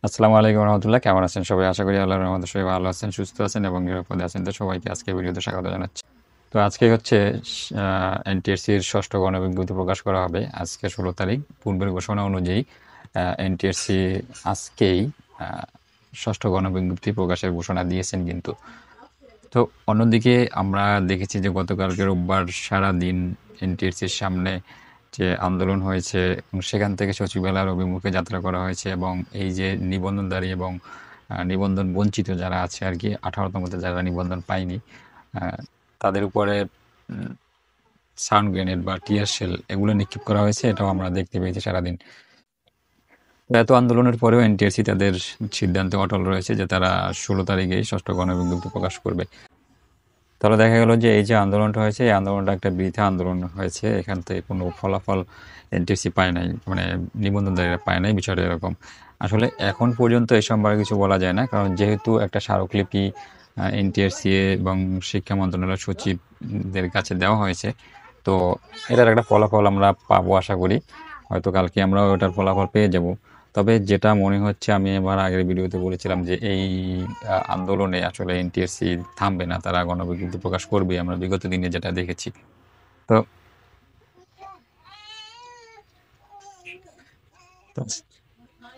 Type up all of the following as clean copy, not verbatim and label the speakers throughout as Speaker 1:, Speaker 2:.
Speaker 1: আসসালামু আলাইকুম রহমতুল্লাহ। কেমন আছেন সবাই? আশা করি আল্লাহর রহমতে সবাই ভালো আছেন, সুস্থ আছেন এবং নিরাপদে আছেন। তো সবাইকে আজকে ভিডিওতে স্বাগত জানাচ্ছি। তো আজকে হচ্ছে এনটিএসসির ষষ্ঠ গণবিজ্ঞপ্তি প্রকাশ করা হবে আজকে 16 তারিখ। পূর্বের ঘোষণা অনুযায়ী এনটিএসসি আজকেই আহ, ষষ্ঠ গণবিজ্ঞপ্তি প্রকাশের ঘোষণা দিয়েছেন কিন্তু। তো অন্যদিকে আমরা দেখেছি যে গতকালকে রোববার সারাদিন এনটিএসসির সামনে যে আন্দোলন হয়েছে এবং সেখান থেকে সচিবালয়ের অভিমুখে যাত্রা করা হয়েছে এবং এই যে নিবন্ধনধারী এবং নিবন্ধন বঞ্চিত যারা আছে আর কি 18তমতে যারা নিবন্ধন পায়নি আহ, তাদের উপরে সাউন্ড গ্রেনেড বা টিয়ার শেল এগুলো নিক্ষেপ করা হয়েছে, এটাও আমরা দেখতে পেয়েছি সারাদিন। তো এত আন্দোলনের পরেও এনটিএসসি তাদের সিদ্ধান্তে অটল রয়েছে যে তারা 16 তারিখেই ষষ্ঠ গণবিজ্ঞপ্তি প্রকাশ করবে। তাহলে দেখা গেল যে এই যে আন্দোলনটা হয়েছে, এই আন্দোলনটা একটা বৃথা আন্দোলন হয়েছে। এখান থেকে কোনো ফলাফল এনটিএসসি পায় নাই, মানে নিবন্ধনকারীরা পায় নাই, বিষয়টা এরকম। আসলে এখন পর্যন্ত এই সম্পর্কে কিছু বলা যায় না, কারণ যেহেতু একটা স্মারকলিপি এনটিএসসি এবং শিক্ষা মন্ত্রণালয়ের সচিবদের কাছে দেওয়া হয়েছে, তো এটার একটা ফলাফল আমরা পাবো আশা করি। হয়তো কালকে আমরা ওটার ফলাফল পেয়ে যাব। তবে যেটা মনে হচ্ছে, আমি এবার আগের ভিডিওতে বলেছিলাম যে এই আন্দোলনে আসলে এনটিএসসি থামবে না, তারা গণবিজ্ঞপ্তি প্রকাশ করবে, আমরা বিগত দিনে যেটা দেখেছি। তো তো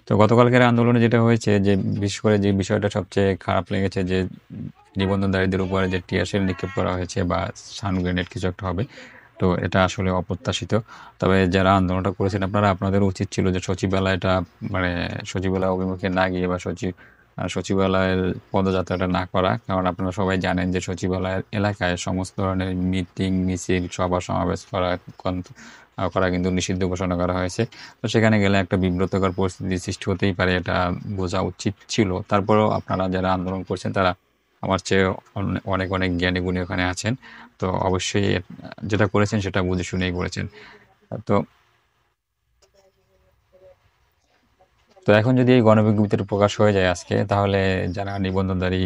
Speaker 1: তো গতকালকের আন্দোলনে যেটা হয়েছে যে বিশেষ করে যে বিষয়টা সবচেয়ে খারাপ লেগেছে যে নিবন্ধনধারীদের উপরে যে টিয়ারশেল নিক্ষেপ করা হয়েছে বা সাউন্ড গ্রেনেড কিছু একটা হবে, তো এটা আসলে অপ্রত্যাশিত। তবে যারা আন্দোলনটা করেছেন আপনাদের উচিত ছিল যে সচিবালয়টা, মানে সচিবালয় অভিমুখে না গিয়ে বা সচিবালয়ের পদযাত্রাটা না করা, কারণ আপনারা সবাই জানেন যে সচিবালয়ের এলাকায় সমস্ত ধরনের মিটিং মিছিল সভা সমাবেশ করা কিন্তু নিষিদ্ধ ঘোষণা করা হয়েছে। তো সেখানে গেলে একটা বিব্রতকর পরিস্থিতির সৃষ্টি হতেই পারে, এটা বোঝা উচিত ছিল। তারপরেও আপনারা যারা আন্দোলন করছেন তারা আমার চেয়ে অনেক অনেক জ্ঞানী গুণী ওখানে আছেন। তো অবশ্যই যেটা করেছেন সেটা বুঝে শুনেই করেছেন। তো তো এখন যদি এই গণবিজ্ঞপ্তিটা প্রকাশ হয়ে যায় আজকে, তাহলে যারা নিবন্ধনধারী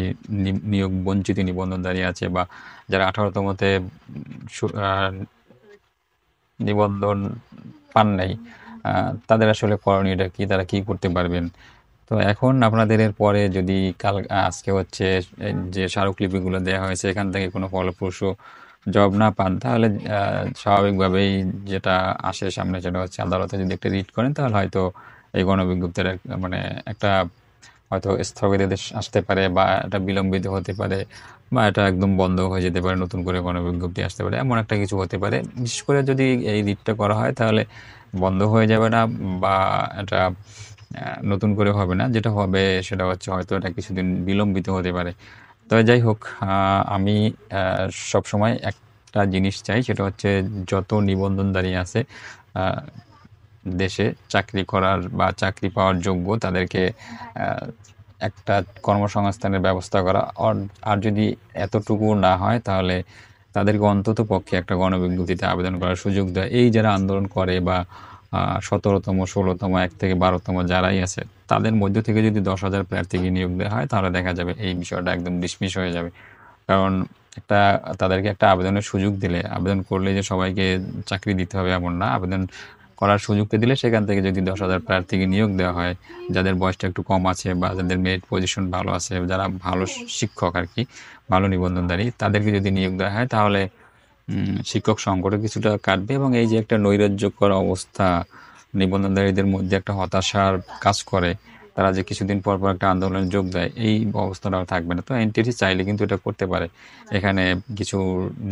Speaker 1: নিয়োগ বঞ্চিত নিবন্ধনধারী আছে বা যারা 18তমতে নিবন্ধন পান নাই, তাদের আসলে করণীয়টা কি, তারা কি করতে পারবেন? তো এখন আপনাদের এর পরে যদি আজকে হচ্ছে এই যে স্মারকলিপিগুলো দেওয়া হয়েছে এখান থেকে কোনো ফলপ্রসূ জবাব না পান, তাহলে স্বাভাবিকভাবেই যেটা আসে সামনে, সেটা হচ্ছে আদালতে যদি একটা রিট করেন, তাহলে হয়তো এই গণবিজ্ঞপ্তির মানে একটা হয়তো স্থগিতাদেশ আসতে পারে বা এটা বিলম্বিত হতে পারে বা এটা একদম বন্ধ হয়ে যেতে পারে, নতুন করে গণবিজ্ঞপ্তি আসতে পারে, এমন একটা কিছু হতে পারে। বিশেষ করে যদি এই রিটটা করা হয় তাহলে বন্ধ হয়ে যাবে না বা এটা নতুন করে হবে না। যেটা হবে সেটা হচ্ছে হয়তো এটা কিছুদিন বিলম্বিত হতে পারে। তবে যাই হোক, আমি সবসময় একটা জিনিস চাই, সেটা হচ্ছে যত নিবন্ধনধারী আছে দেশে চাকরি করার বা চাকরি পাওয়ার যোগ্য, তাদেরকে আহ, একটা কর্মসংস্থানের ব্যবস্থা করা। আর যদি এতটুকু না হয়, তাহলে তাদেরকে অন্তত পক্ষে একটা গণবিজ্ঞপ্তিতে আবেদন করার সুযোগ দেয়। এই যারা আন্দোলন করে বা 17তম 16তম 1 থেকে 12তম যারাই আছে, তাদের মধ্য থেকে যদি 10,000 প্রার্থীকে নিয়োগ দেওয়া হয়, তাহলে দেখা যাবে এই বিষয়টা একদম ডিসমিস হয়ে যাবে। কারণ একটা তাদেরকে একটা আবেদনের সুযোগ দিলে, আবেদন করলে যে সবাইকে চাকরি দিতে হবে এমন না, আবেদন করার সুযোগটা দিলে সেখান থেকে যদি 10,000 প্রার্থীকে নিয়োগ দেওয়া হয়, যাদের বয়সটা একটু কম আছে বা যাদের মেরিট পজিশন ভালো আছে, যারা ভালো শিক্ষক আর কি, ভালো নিবন্ধনধারী, তাদেরকে যদি নিয়োগ দেওয়া হয়, তাহলে শিক্ষক সংকটও কিছুটা কাটবে এবং এই যে একটা নৈরাজ্যকর অবস্থা, নিবন্ধনধারীদের মধ্যে একটা হতাশার কাজ করে, তারা যে কিছুদিন পর পর একটা আন্দোলনে যোগ দেয়, এই অবস্থাটা আর থাকবে না। তো এনটিসি চাইলে কিন্তু এটা করতে পারে, এখানে কিছু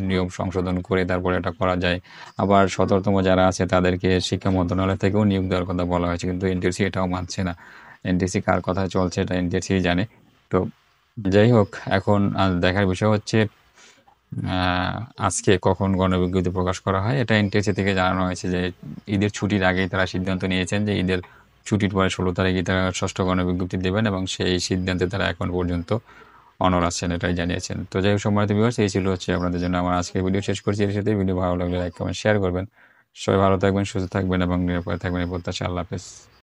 Speaker 1: নিয়ম সংশোধন করে তারপরে এটা করা যায়। আবার 17তম যারা আছে তাদেরকে শিক্ষা মন্ত্রণালয় থেকেও নিয়োগ দেওয়ার কথা বলা হয়েছে, কিন্তু এনটিসি এটাও মানছে না। এনটিসি কার কথায় চলছে এটা এনটিসি জানে। তো যাই হোক, এখন দেখার বিষয় হচ্ছে আহ, আজকে কখন গণবিজ্ঞপ্তি প্রকাশ করা হয়। এটা এনটিএসসি থেকে জানানো হয়েছে যে ঈদের ছুটির আগেই তারা সিদ্ধান্ত নিয়েছেন যে ঈদের ছুটির পরে 16 তারিখে তারা ষষ্ঠ গণবিজ্ঞপ্তি দেবেন এবং সেই সিদ্ধান্তে তারা এখন পর্যন্ত অনড় আছেন, এটাই জানিয়েছেন। তো যাই হোক, সম্মানিত ভিউয়ার্স, এই ছিল হচ্ছে আপনাদের জন্য আমার আজকের ভিডিও। শেষ করছি এর সাথে। ভিডিও ভালো লাগলে লাইক কমেন্ট শেয়ার করবেন। সবাই ভালো থাকবেন, সুস্থ থাকবেন এবং নিরাপদে থাকবেন, এই প্রত্যাশা। আল্লাহ হাফেজ।